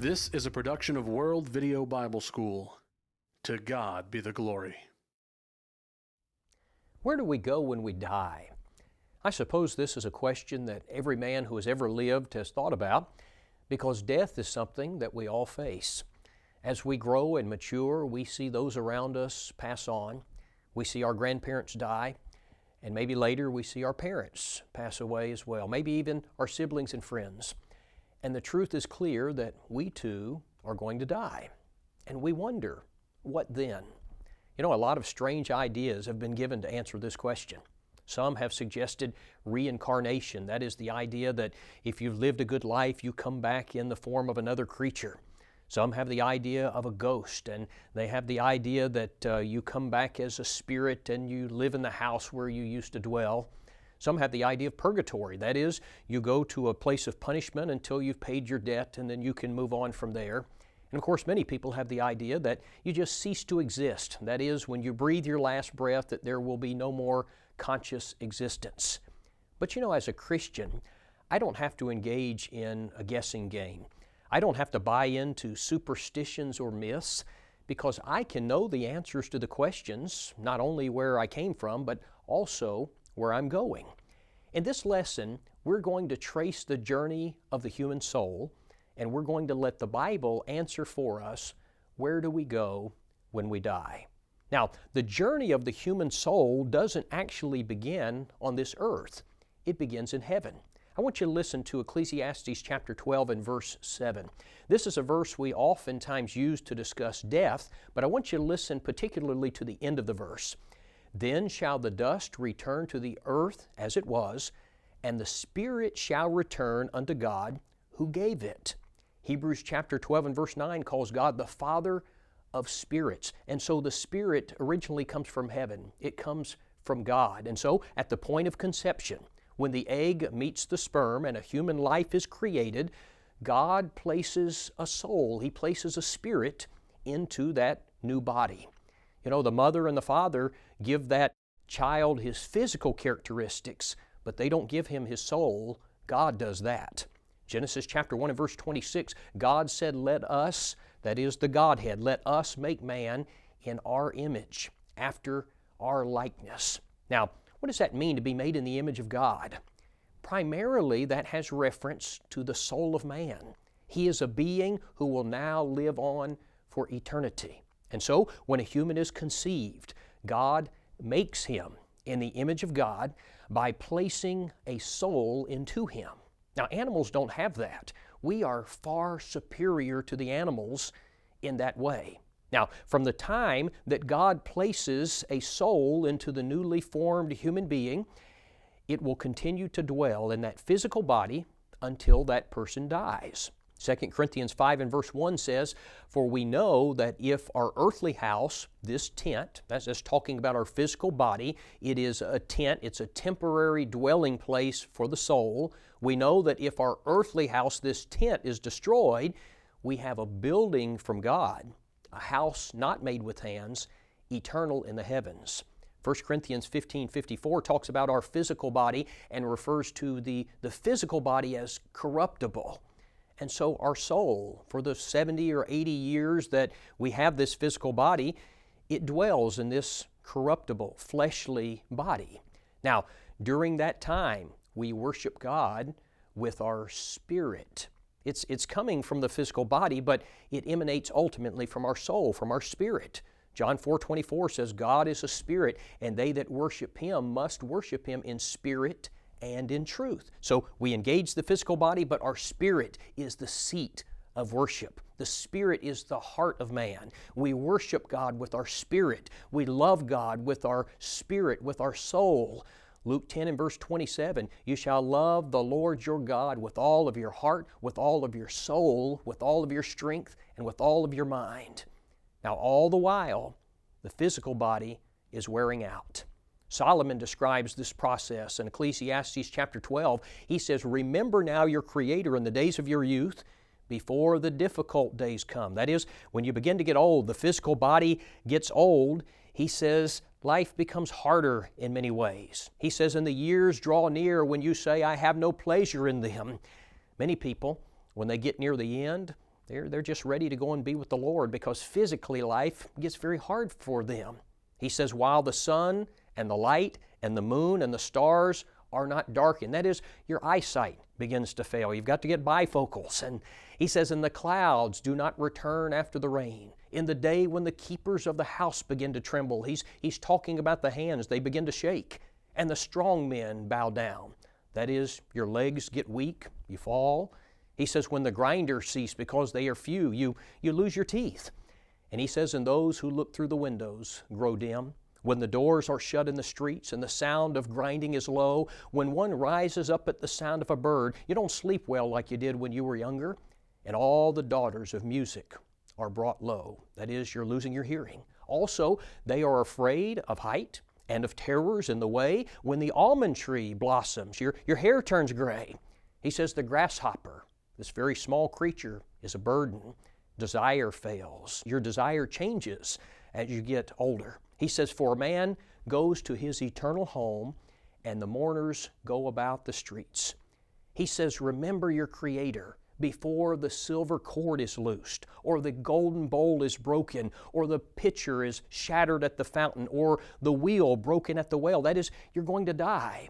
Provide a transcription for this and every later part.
This is a production of World Video Bible School. To God be the glory. Where do we go when we die? I suppose this is a question that every man who has ever lived has thought about, because death is something that we all face. As we grow and mature, we see those around us pass on. We see our grandparents die, and maybe later we see our parents pass away as well, maybe even our siblings and friends. And the truth is clear that we too are going to die. And we wonder, what then? You know, a lot of strange ideas have been given to answer this question. Some have suggested reincarnation. That is the idea that if you've lived a good life, you come back in the form of another creature. Some have the idea of a ghost, and they have the idea that you come back as a spirit and you live in the house where you used to dwell. Some have the idea of purgatory. That is, you go to a place of punishment until you've paid your debt and then you can move on from there. And of course, many people have the idea that you just cease to exist. That is, when you breathe your last breath, that there will be no more conscious existence. But you know, as a Christian, I don't have to engage in a guessing game. I don't have to buy into superstitions or myths, because I can know the answers to the questions, not only where I came from, but also where I'm going. In this lesson, we're going to trace the journey of the human soul, and we're going to let the Bible answer for us, where do we go when we die? Now, the journey of the human soul doesn't actually begin on this earth. It begins in heaven. I want you to listen to Ecclesiastes chapter 12 and verse 7. This is a verse we oftentimes use to discuss death, but I want you to listen particularly to the end of the verse. Then shall the dust return to the earth as it was, and the spirit shall return unto God who gave it. Hebrews chapter 12 and verse 9 calls God the Father of spirits. And so the spirit originally comes from heaven. It comes from God. And so at the point of conception, when the egg meets the sperm and a human life is created, God places a soul, He places a spirit into that new body. You know, the mother and the father give that child his physical characteristics, but they don't give him his soul. God does that. Genesis chapter 1 and verse 26, God said, let us, that is the Godhead, let us make man in our image, after our likeness. Now, what does that mean to be made in the image of God? Primarily, that has reference to the soul of man. He is a being who will now live on for eternity. And so, when a human is conceived, God makes him in the image of God by placing a soul into him. Now, animals don't have that. We are far superior to the animals in that way. Now, from the time that God places a soul into the newly formed human being, it will continue to dwell in that physical body until that person dies. 2 Corinthians 5 and verse 1 says, for we know that if our earthly house, this tent, that's just talking about our physical body, it is a tent, it's a temporary dwelling place for the soul. We know that if our earthly house, this tent, is destroyed, we have a building from God, a house not made with hands, eternal in the heavens. 1 Corinthians 15:54 talks about our physical body and refers to the physical body as corruptible. And so our soul, for the 70 or 80 years that we have this physical body, it dwells in this corruptible, fleshly body. Now, during that time, we worship God with our spirit. It's coming from the physical body, but it emanates ultimately from our soul, from our spirit. John 4:24 says, God is a spirit, and they that worship Him must worship Him in spirit and in truth. So we engage the physical body, but our spirit is the seat of worship. The spirit is the heart of man. We worship God with our spirit. We love God with our spirit, with our soul. Luke 10 and verse 27, you shall love the Lord your God with all of your heart, with all of your soul, with all of your strength, and with all of your mind. Now, all the while, the physical body is wearing out. Solomon describes this process in Ecclesiastes chapter 12. He says, remember now your Creator in the days of your youth, before the difficult days come. That is, when you begin to get old, the physical body gets old. He says, life becomes harder in many ways. He says, and the years draw near when you say, I have no pleasure in them. Many people, when they get near the end, They're just ready to go and be with the Lord because physically life gets very hard for them. He says, while the sun and the light and the moon and the stars are not darkened. That is, your eyesight begins to fail. You've got to get bifocals. And he says, and the clouds do not return after the rain. In the day when the keepers of the house begin to tremble, he's talking about the hands. They begin to shake. And the strong men bow down. That is, your legs get weak, you fall. He says, when the grinders cease because they are few, you lose your teeth. And he says, and those who look through the windows grow dim. When the doors are shut in the streets and the sound of grinding is low, when one rises up at the sound of a bird, you don't sleep well like you did when you were younger. And all the daughters of music are brought low. That is, you're losing your hearing. Also, they are afraid of height and of terrors in the way. When the almond tree blossoms, your hair turns gray. He says the grasshopper, this very small creature, is a burden. Desire fails. Your desire changes as you get older. He says, for a man goes to his eternal home, and the mourners go about the streets. He says, remember your Creator before the silver cord is loosed, or the golden bowl is broken, or the pitcher is shattered at the fountain, or the wheel broken at the well. That is, you're going to die.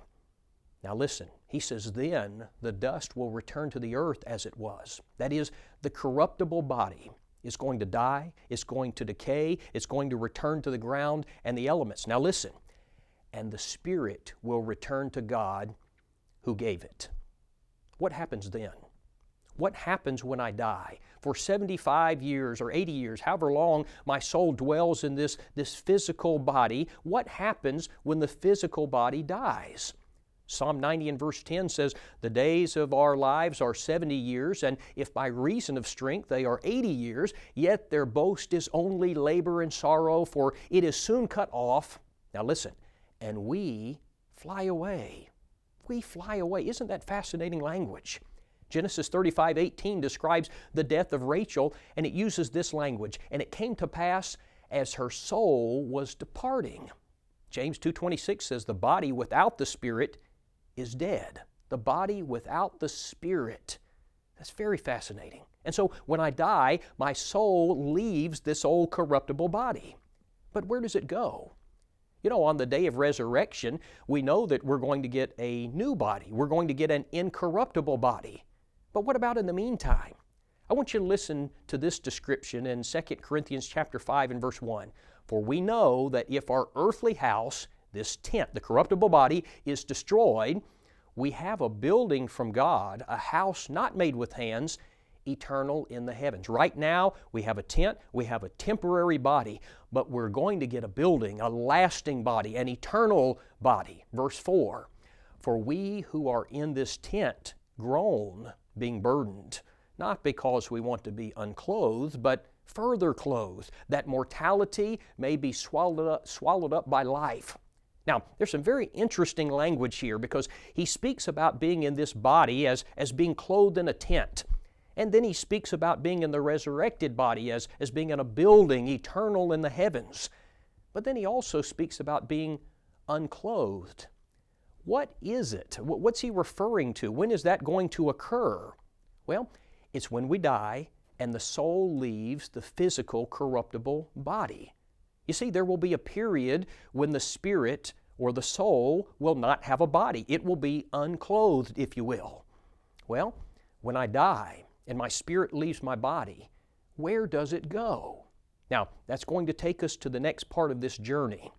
Now listen, he says, then the dust will return to the earth as it was. That is, the corruptible body is going to die, it's going to decay, it's going to return to the ground and the elements. Now listen, and the spirit will return to God who gave it. What happens then? What happens when I die? For 75 years or 80 years, however long my soul dwells in this physical body, what happens when the physical body dies? Psalm 90 and verse 10 says, the days of our lives are 70 years, and if by reason of strength they are 80 years, yet their boast is only labor and sorrow, for it is soon cut off. Now listen, and we fly away. We fly away. Isn't that fascinating language? Genesis 35:18 describes the death of Rachel, and it uses this language, and it came to pass as her soul was departing. James 2:26 says, the body without the spirit is dead. The body without the spirit. That's very fascinating. And so when I die, my soul leaves this old corruptible body. But where does it go? You know, on the day of resurrection, we know that we're going to get a new body. We're going to get an incorruptible body. But what about in the meantime? I want you to listen to this description in 2 Corinthians chapter 5 and verse 1. For we know that if our earthly house, this tent, the corruptible body, is destroyed, we have a building from God, a house not made with hands, eternal in the heavens. Right now, we have a tent, we have a temporary body, but we're going to get a building, a lasting body, an eternal body. Verse 4, for we who are in this tent groan, being burdened, not because we want to be unclothed, but further clothed, that mortality may be swallowed up by life. Now, there's some very interesting language here because he speaks about being in this body as being clothed in a tent. And then he speaks about being in the resurrected body as being in a building eternal in the heavens. But then he also speaks about being unclothed. What is it? What's he referring to? When is that going to occur? Well, it's when we die and the soul leaves the physical corruptible body. You see, there will be a period when the spirit or the soul will not have a body. It will be unclothed, if you will. Well, when I die and my spirit leaves my body, where does it go? Now, that's going to take us to the next part of this journey.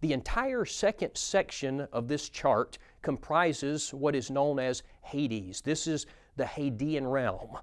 The entire second section of this chart comprises what is known as Hades. This is the Hadean realm.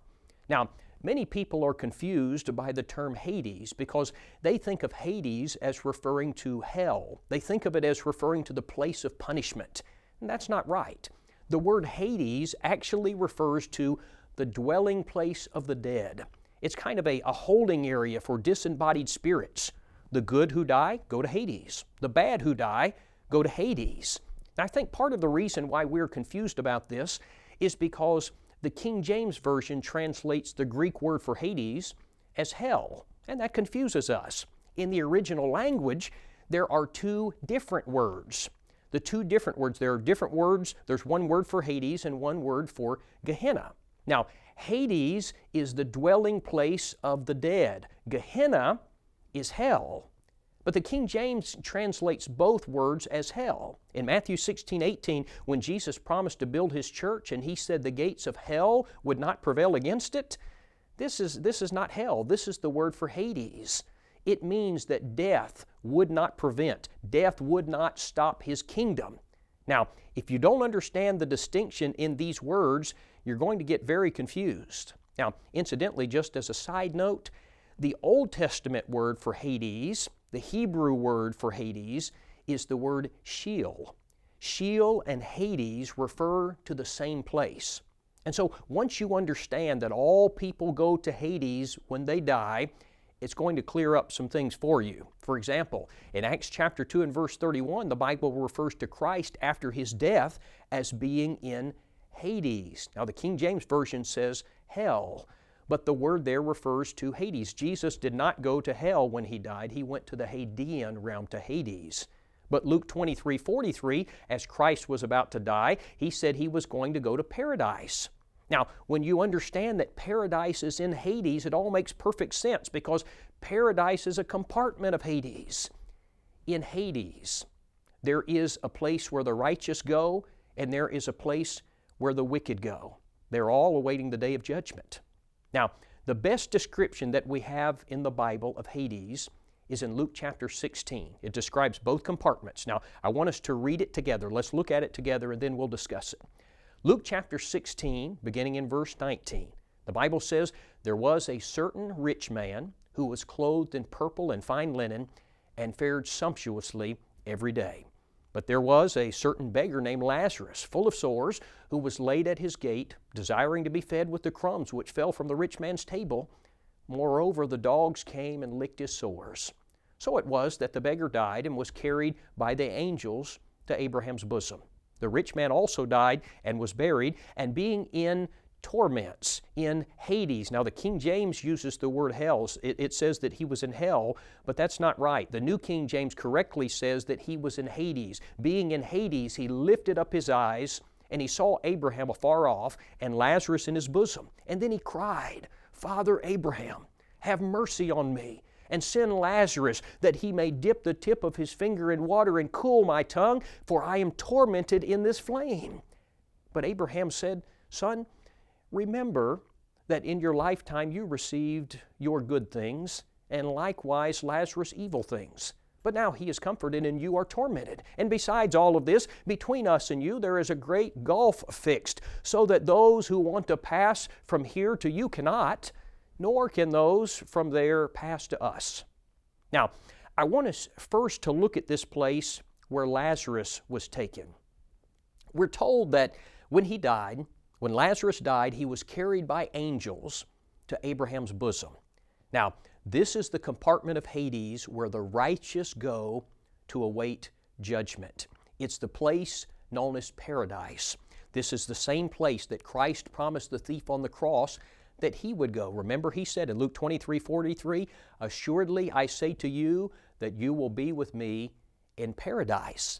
Now, many people are confused by the term Hades because they think of Hades as referring to hell. They think of it as referring to the place of punishment. And that's not right. The word Hades actually refers to the dwelling place of the dead. It's kind of a holding area for disembodied spirits. The good who die go to Hades. The bad who die go to Hades. And I think part of the reason why we're confused about this is because the King James Version translates the Greek word for Hades as hell, and that confuses us. In the original language, there are two different words. There are different words. There's one word for Hades and one word for Gehenna. Now, Hades is the dwelling place of the dead. Gehenna is hell. But the King James translates both words as hell. In Matthew 16:18, when Jesus promised to build His church and He said the gates of hell would not prevail against it, this is not hell. This is the word for Hades. It means that death would not prevent, death would not stop His kingdom. Now, if you don't understand the distinction in these words, you're going to get very confused. Now, incidentally, just as a side note, the Old Testament word for Hades, the Hebrew word for Hades, is the word Sheol. Sheol and Hades refer to the same place. And so once you understand that all people go to Hades when they die, it's going to clear up some things for you. For example, in Acts chapter 2 and verse 31, the Bible refers to Christ after His death as being in Hades. Now the King James Version says hell, but the word there refers to Hades. Jesus did not go to hell when He died. He went to the Hadean realm, to Hades. But Luke 23:43, as Christ was about to die, He said He was going to go to paradise. Now, when you understand that paradise is in Hades, it all makes perfect sense because paradise is a compartment of Hades. In Hades, there is a place where the righteous go, and there is a place where the wicked go. They're all awaiting the day of judgment. Now, the best description that we have in the Bible of Hades is in Luke chapter 16. It describes both compartments. Now, I want us to read it together. Let's look at it together and then we'll discuss it. Luke chapter 16, beginning in verse 19. The Bible says, "There was a certain rich man who was clothed in purple and fine linen and fared sumptuously every day. But there was a certain beggar named Lazarus, full of sores, who was laid at his gate, desiring to be fed with the crumbs which fell from the rich man's table. Moreover, the dogs came and licked his sores. So it was that the beggar died and was carried by the angels to Abraham's bosom. The rich man also died and was buried, and being in torments, in Hades." Now the King James uses the word hell. It says that he was in hell, but that's not right. The New King James correctly says that he was in Hades. Being in Hades, he lifted up his eyes, and he saw Abraham afar off, and Lazarus in his bosom. And then he cried, "Father Abraham, have mercy on me, and send Lazarus, that he may dip the tip of his finger in water and cool my tongue, for I am tormented in this flame." But Abraham said, "Son, remember that in your lifetime you received your good things, and likewise Lazarus evil things. But now he is comforted and you are tormented. And besides all of this, between us and you there is a great gulf fixed, so that those who want to pass from here to you cannot, nor can those from there pass to us." Now, I want us first to look at this place where Lazarus was taken. We're told that when Lazarus died, he was carried by angels to Abraham's bosom. Now, this is the compartment of Hades where the righteous go to await judgment. It's the place known as paradise. This is the same place that Christ promised the thief on the cross that he would go. Remember, he said in Luke 23:43, "Assuredly I say to you that you will be with me in paradise."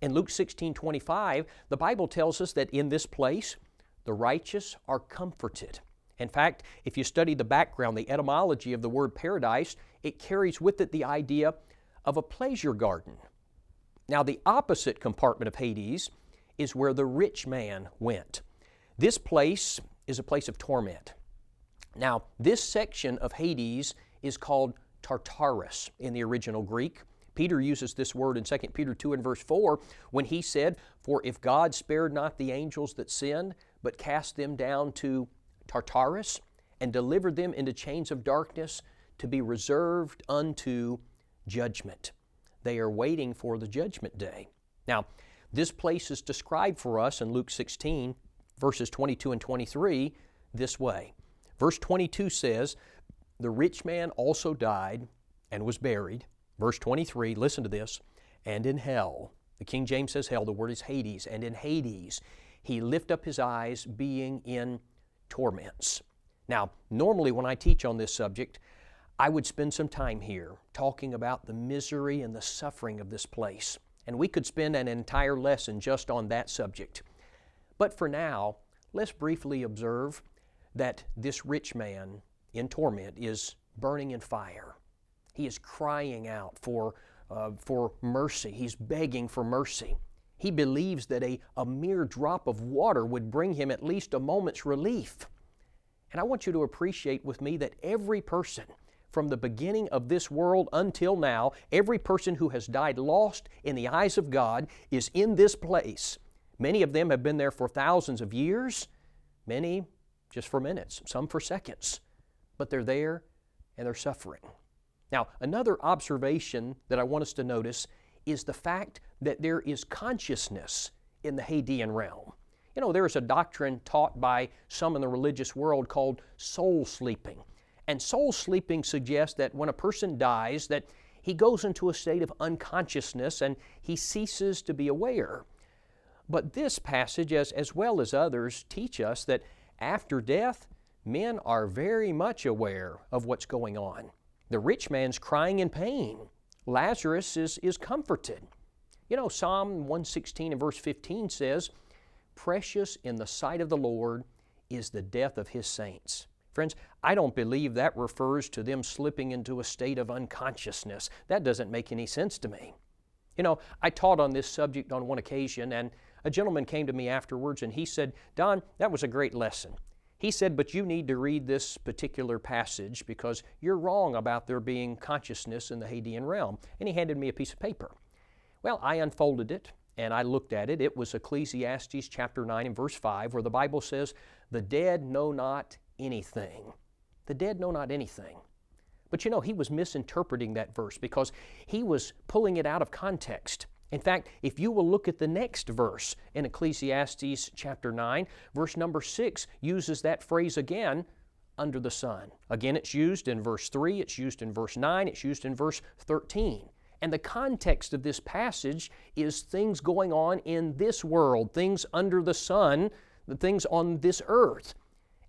In Luke 16:25, the Bible tells us that in this place, the righteous are comforted. In fact, if you study the background, the etymology of the word paradise, it carries with it the idea of a pleasure garden. Now, the opposite compartment of Hades is where the rich man went. This place is a place of torment. Now, this section of Hades is called Tartarus in the original Greek. Peter uses this word in 2 Peter 2 and verse 4 when he said, "For if God spared not the angels that sinned, but cast them down to Tartarus and delivered them into chains of darkness to be reserved unto judgment." They are waiting for the judgment day. Now, this place is described for us in Luke 16, verses 22 and 23, this way. Verse 22 says, "The rich man also died and was buried." Verse 23, listen to this, "And in hell," the King James says hell, the word is Hades, "and in Hades he lift up his eyes, being in torments." Now, normally when I teach on this subject, I would spend some time here talking about the misery and the suffering of this place. And we could spend an entire lesson just on that subject. But for now, let's briefly observe that this rich man in torment is burning in fire. He is crying out for mercy. He's begging for mercy. He believes that a mere drop of water would bring him at least a moment's relief. And I want you to appreciate with me that every person from the beginning of this world until now, every person who has died lost in the eyes of God is in this place. Many of them have been there for thousands of years, many just for minutes, some for seconds. But they're there and they're suffering. Now, another observation that I want us to notice is the fact that there is consciousness in the Hadean realm. You know, there is a doctrine taught by some in the religious world called soul sleeping. And soul sleeping suggests that when a person dies, that he goes into a state of unconsciousness and he ceases to be aware. But this passage, as well as others, teach us that after death, men are very much aware of what's going on. The rich man's crying in pain. Lazarus is comforted. You know, Psalm 116 and verse 15 says, "Precious in the sight of the Lord is the death of His saints." Friends, I don't believe that refers to them slipping into a state of unconsciousness. That doesn't make any sense to me. You know, I taught on this subject on one occasion, and a gentleman came to me afterwards and he said, "Don, that was a great lesson." He said, "But you need to read this particular passage because you're wrong about there being consciousness in the Hadean realm." And he handed me a piece of paper. Well, I unfolded it and I looked at it. It was Ecclesiastes chapter 9 and verse 5, where the Bible says, "The dead know not anything." The dead know not anything. But you know, he was misinterpreting that verse because he was pulling it out of context. In fact, if you will look at the next verse in Ecclesiastes chapter 9, verse number 6 uses that phrase again, "under the sun." Again, it's used in verse 3, it's used in verse 9, it's used in verse 13. And the context of this passage is things going on in this world, things under the sun, the things on this earth.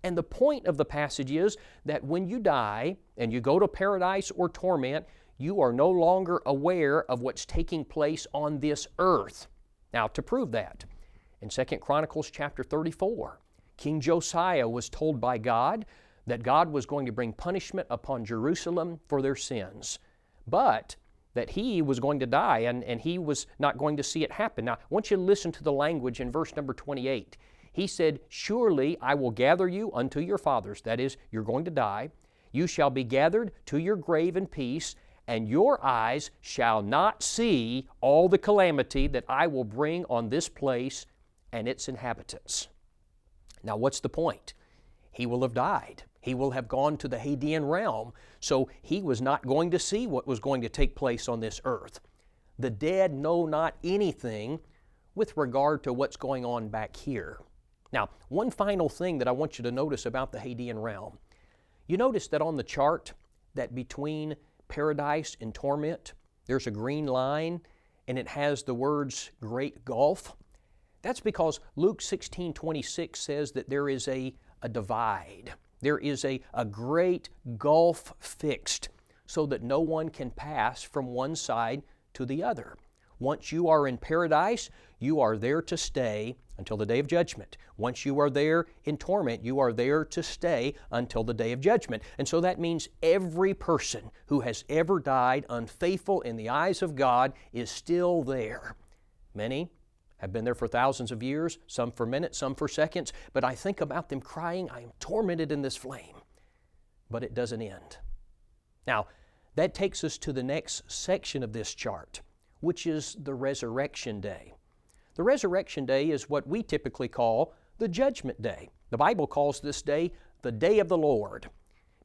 And the point of the passage is that when you die and you go to paradise or torment, you are no longer aware of what's taking place on this earth. Now, to prove that, in 2 Chronicles chapter 34, King Josiah was told by God that God was going to bring punishment upon Jerusalem for their sins, but that he was going to die and he was not going to see it happen. Now, I want you to listen to the language in verse number 28. He said, "Surely I will gather you unto your fathers." That is, you're going to die. "You shall be gathered to your grave in peace, and your eyes shall not see all the calamity that I will bring on this place and its inhabitants." Now, what's the point? He will have died. He will have gone to the Hadean realm, so he was not going to see what was going to take place on this earth. The dead know not anything with regard to what's going on back here. Now, one final thing that I want you to notice about the Hadean realm. You notice that on the chart that between paradise and torment, there's a green line and it has the words great gulf. That's because Luke 16:26 says that there is a divide. There is a great gulf fixed so that no one can pass from one side to the other. Once you are in paradise, you are there to stay until the day of judgment. Once you are there in torment, you are there to stay until the day of judgment. And so that means every person who has ever died unfaithful in the eyes of God is still there. Many have been there for thousands of years, some for minutes, some for seconds, but I think about them crying, "I am tormented in this flame." But it doesn't end. Now, that takes us to the next section of this chart, which is the resurrection day. The resurrection day is what we typically call the judgment day. The Bible calls this day the day of the Lord.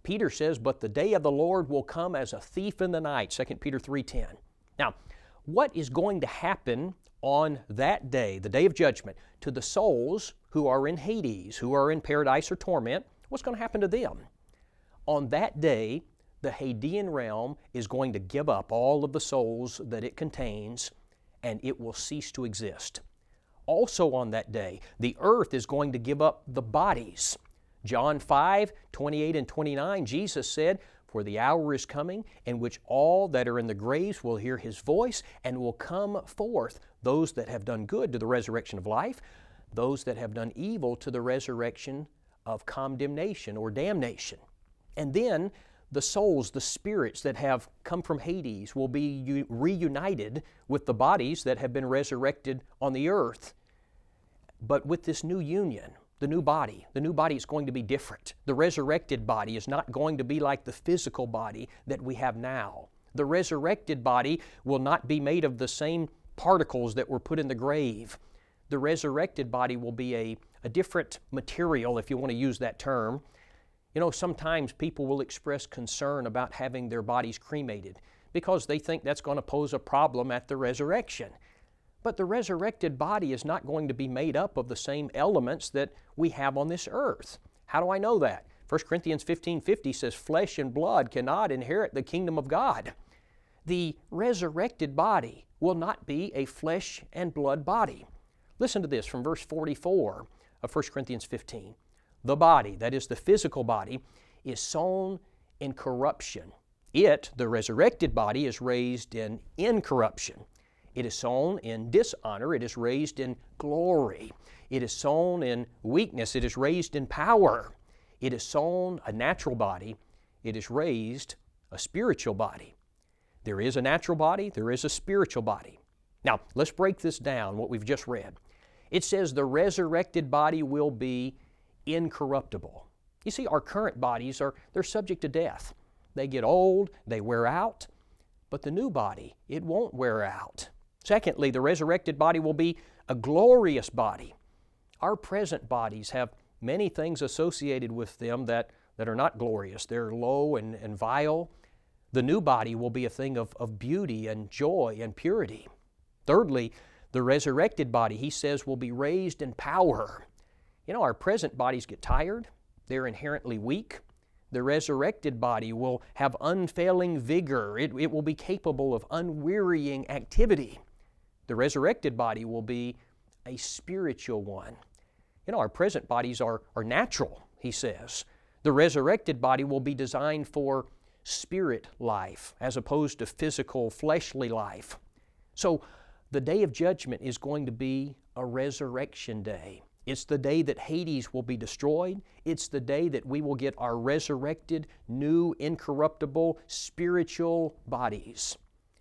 Peter says, "But the day of the Lord will come as a thief in the night," 2 Peter 3:10. Now, what is going to happen on that day, the day of judgment, to the souls who are in Hades, who are in paradise or torment? What's going to happen to them? On that day, the Hadean realm is going to give up all of the souls that it contains, and it will cease to exist. Also on that day, the earth is going to give up the bodies. John 5:28 and 29, Jesus said, "For the hour is coming in which all that are in the graves will hear His voice and will come forth, those that have done good to the resurrection of life, those that have done evil to the resurrection of condemnation or damnation. And then the souls, the spirits that have come from Hades will be reunited with the bodies that have been resurrected on the earth. But with this new union, the new body is going to be different. The resurrected body is not going to be like the physical body that we have now. The resurrected body will not be made of the same particles that were put in the grave. The resurrected body will be a different material, if you want to use that term. You know, sometimes people will express concern about having their bodies cremated because they think that's going to pose a problem at the resurrection. But the resurrected body is not going to be made up of the same elements that we have on this earth. How do I know that? 1 Corinthians 15:50 says, "Flesh and blood cannot inherit the kingdom of God." The resurrected body will not be a flesh and blood body. Listen to this from verse 44 of 1 Corinthians 15. The body, that is the physical body, is sown in corruption. It, the resurrected body, is raised in incorruption. It is sown in dishonor. It is raised in glory. It is sown in weakness. It is raised in power. It is sown a natural body. It is raised a spiritual body. There is a natural body. There is a spiritual body. Now, let's break this down, what we've just read. It says the resurrected body will be incorruptible. You see, our current bodies they're subject to death. They get old, they wear out, but the new body, it won't wear out. Secondly, the resurrected body will be a glorious body. Our present bodies have many things associated with them that are not glorious. They're low and vile. The new body will be a thing of beauty and joy and purity. Thirdly, the resurrected body, he says, will be raised in power. You know, our present bodies get tired. They're inherently weak. The resurrected body will have unfailing vigor. It will be capable of unwearying activity. The resurrected body will be a spiritual one. You know, our present bodies are natural, he says. The resurrected body will be designed for spirit life as opposed to physical, fleshly life. So the day of judgment is going to be a resurrection day. It's the day that Hades will be destroyed. It's the day that we will get our resurrected, new, incorruptible, spiritual bodies.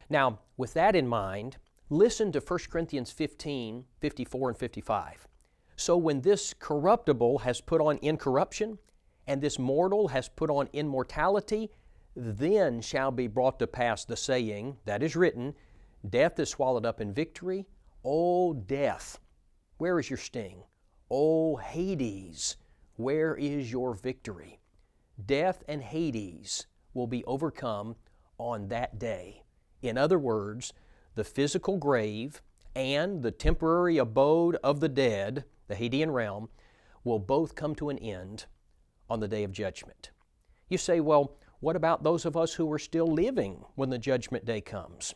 Now, with that in mind, listen to 1 Corinthians 15, 54 and 55. So when this corruptible has put on incorruption, and this mortal has put on immortality, then shall be brought to pass the saying that is written, Death is swallowed up in victory. O death, where is your sting? O Hades, where is your victory? Death and Hades will be overcome on that day. In other words, the physical grave and the temporary abode of the dead, the Hadean realm, will both come to an end on the day of judgment. You say, well, what about those of us who are still living when the judgment day comes?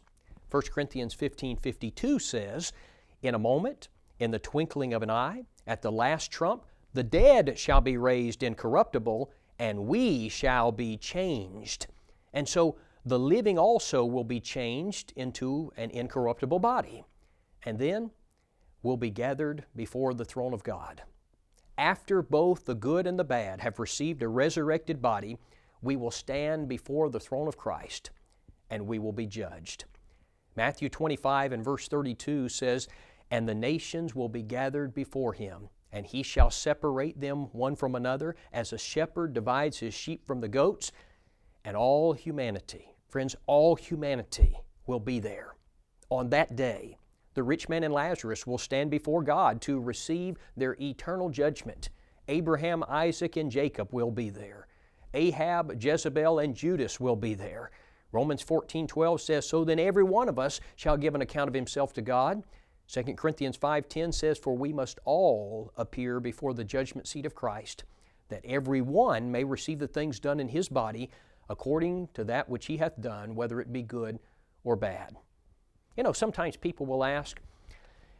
1 Corinthians 15:52 says, In a moment, in the twinkling of an eye, at the last trump, the dead shall be raised incorruptible, and we shall be changed. And so the living also will be changed into an incorruptible body, and then will be gathered before the throne of God. After both the good and the bad have received a resurrected body, we will stand before the throne of Christ, and we will be judged. Matthew 25 and verse 32 says, And the nations will be gathered before Him, and He shall separate them one from another, as a shepherd divides his sheep from the goats. And all humanity, friends, all humanity will be there. On that day, the rich man and Lazarus will stand before God to receive their eternal judgment. Abraham, Isaac, and Jacob will be there. Ahab, Jezebel, and Judas will be there. Romans 14:12 says, So then every one of us shall give an account of himself to God. 2 Corinthians 5:10 says, For we must all appear before the judgment seat of Christ, that every one may receive the things done in his body according to that which he hath done, whether it be good or bad. You know, sometimes people will ask,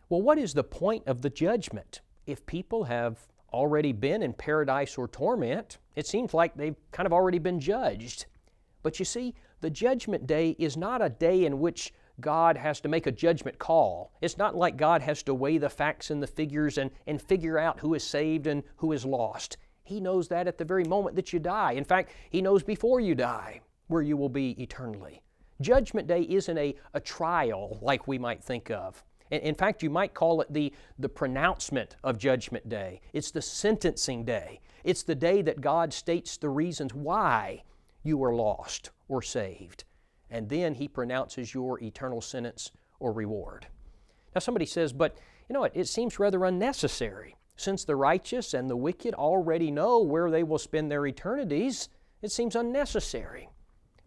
well, what is the point of the judgment? If people have already been in paradise or torment, it seems like they've kind of already been judged. But you see, the judgment day is not a day in which God has to make a judgment call. It's not like God has to weigh the facts and the figures and figure out who is saved and who is lost. He knows that at the very moment that you die. In fact, He knows before you die where you will be eternally. Judgment Day isn't a trial like we might think of. In fact, you might call it the pronouncement of Judgment Day. It's the sentencing day. It's the day that God states the reasons why you were lost or saved. And then He pronounces your eternal sentence or reward. Now somebody says, but you know what, it seems rather unnecessary. Since the righteous and the wicked already know where they will spend their eternities, it seems unnecessary.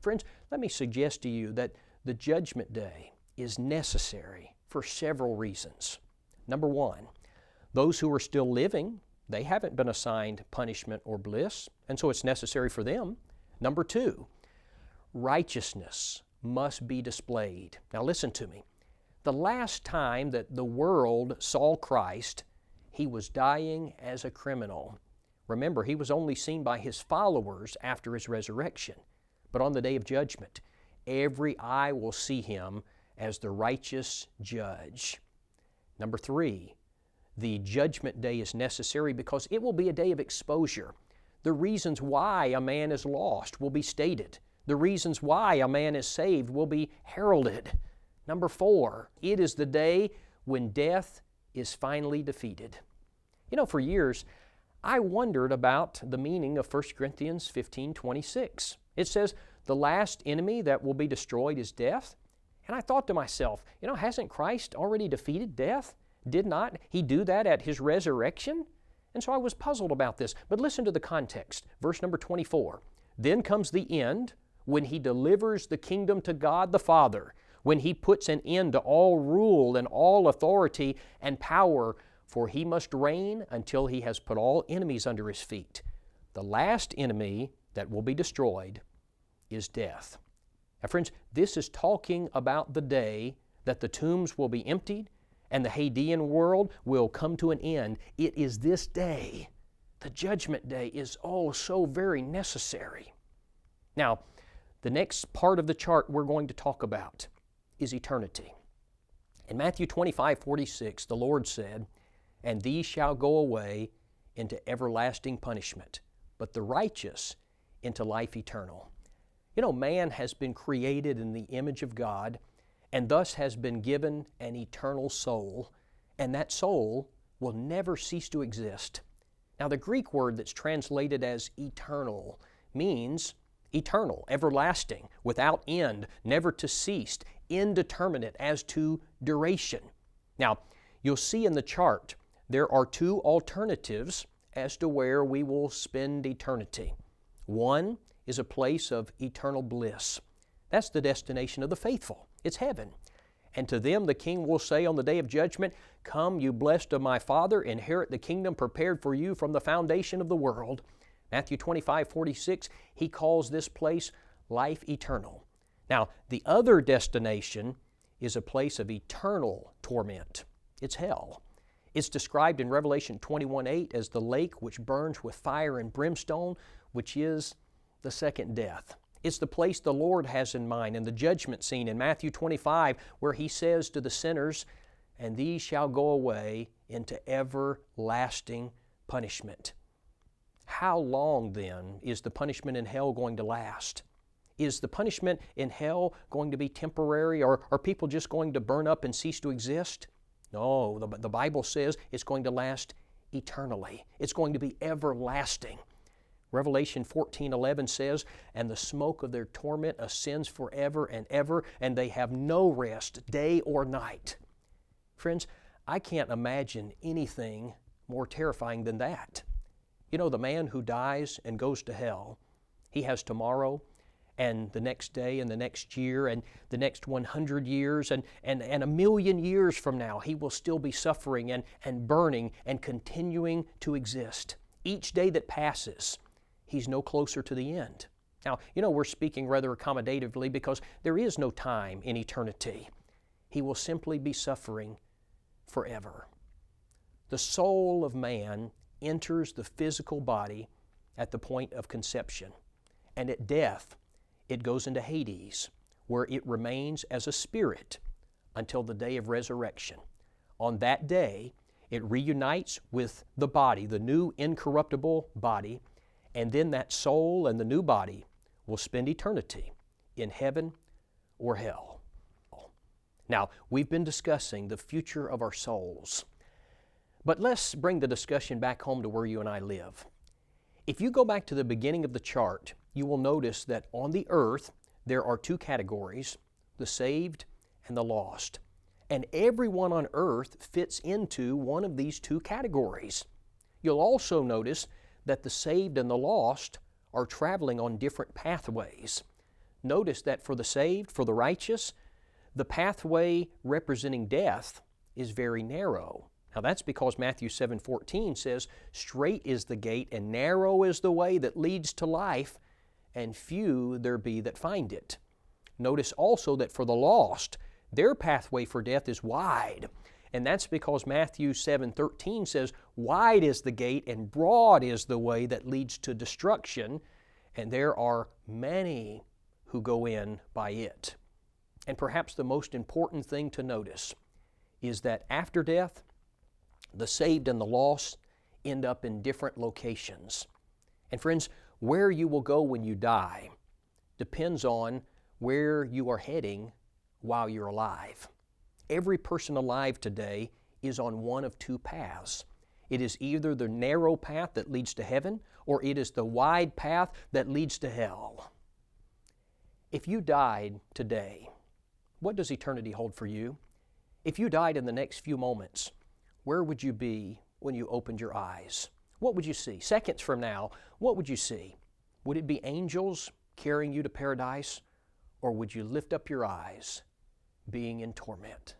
Friends, let me suggest to you that the Judgment Day is necessary for several reasons. Number one, those who are still living, they haven't been assigned punishment or bliss, and so it's necessary for them. Number two, righteousness must be displayed. Now listen to me. The last time that the world saw Christ, He was dying as a criminal. Remember, He was only seen by His followers after His resurrection. But on the day of judgment, every eye will see Him as the righteous judge. Number three, the Judgment Day is necessary because it will be a day of exposure. The reasons why a man is lost will be stated. The reasons why a man is saved will be heralded. Number four, it is the day when death is finally defeated. You know, for years, I wondered about the meaning of 1 Corinthians 15:26. It says, the last enemy that will be destroyed is death. And I thought to myself, you know, hasn't Christ already defeated death? Did not He do that at His resurrection? And so I was puzzled about this. But listen to the context. Verse number 24. Then comes the end when He delivers the kingdom to God the Father, when He puts an end to all rule and all authority and power, for He must reign until He has put all enemies under His feet. The last enemy that will be destroyed is death. Now friends, this is talking about the day that the tombs will be emptied and the Hadean world will come to an end. It is this day. The Judgment Day is oh so very necessary. Now, the next part of the chart we're going to talk about is eternity. In Matthew 25:46, the Lord said, "And these shall go away into everlasting punishment, but the righteous into life eternal." You know, man has been created in the image of God and thus has been given an eternal soul, and that soul will never cease to exist. Now, the Greek word that's translated as eternal means eternal, everlasting, without end, never to cease, indeterminate as to duration. Now, you'll see in the chart there are two alternatives as to where we will spend eternity. One is a place of eternal bliss. That's the destination of the faithful. It's heaven. And to them the King will say on the day of judgment, "Come, you blessed of my Father, inherit the kingdom prepared for you from the foundation of the world." Matthew 25:46, He calls this place life eternal. Now, the other destination is a place of eternal torment. It's hell. It's described in Revelation 21:8 as the lake which burns with fire and brimstone, which is the second death. It's the place the Lord has in mind in the judgment scene in Matthew 25, where He says to the sinners, "And these shall go away into everlasting punishment." How long then is the punishment in hell going to last? Is the punishment in hell going to be temporary, or are people just going to burn up and cease to exist? No, the Bible says it's going to last eternally. It's going to be everlasting. Revelation 14:11 says, "And the smoke of their torment ascends forever and ever, and they have no rest, day or night." Friends, I can't imagine anything more terrifying than that. You know, the man who dies and goes to hell, he has tomorrow and the next day and the next year and the next 100 years and a million years from now, he will still be suffering and burning and continuing to exist. Each day that passes, he's no closer to the end. Now, you know, we're speaking rather accommodatively because there is no time in eternity. He will simply be suffering forever. The soul of man enters the physical body at the point of conception, and at death, it goes into Hades, where it remains as a spirit until the day of resurrection. On that day, It reunites with the body, the new incorruptible body, and then that soul and the new body will spend eternity in heaven or hell. Now, we've been discussing the future of our souls, but let's bring the discussion back home to where you and I live. If you go back to the beginning of the chart, you will notice that on the earth there are two categories, the saved and the lost. And everyone on earth fits into one of these two categories. You'll also notice that the saved and the lost are traveling on different pathways. Notice that for the saved, for the righteous, the pathway representing death is very narrow. Now that's because Matthew 7:14 says, "Straight is the gate and narrow is the way that leads to life, and few there be that find it." Notice also that for the lost, their pathway for death is wide. And that's because Matthew 7:13 says, "Wide is the gate and broad is the way that leads to destruction, and there are many who go in by it." And perhaps the most important thing to notice is that after death, the saved and the lost end up in different locations. And friends, where you will go when you die depends on where you are heading while you're alive. Every person alive today is on one of two paths. It is either the narrow path that leads to heaven, or it is the wide path that leads to hell. If you died today, what does eternity hold for you? If you died in the next few moments, where would you be when you opened your eyes? What would you see? Seconds from now, what would you see? Would it be angels carrying you to paradise, or would you lift up your eyes being in torment?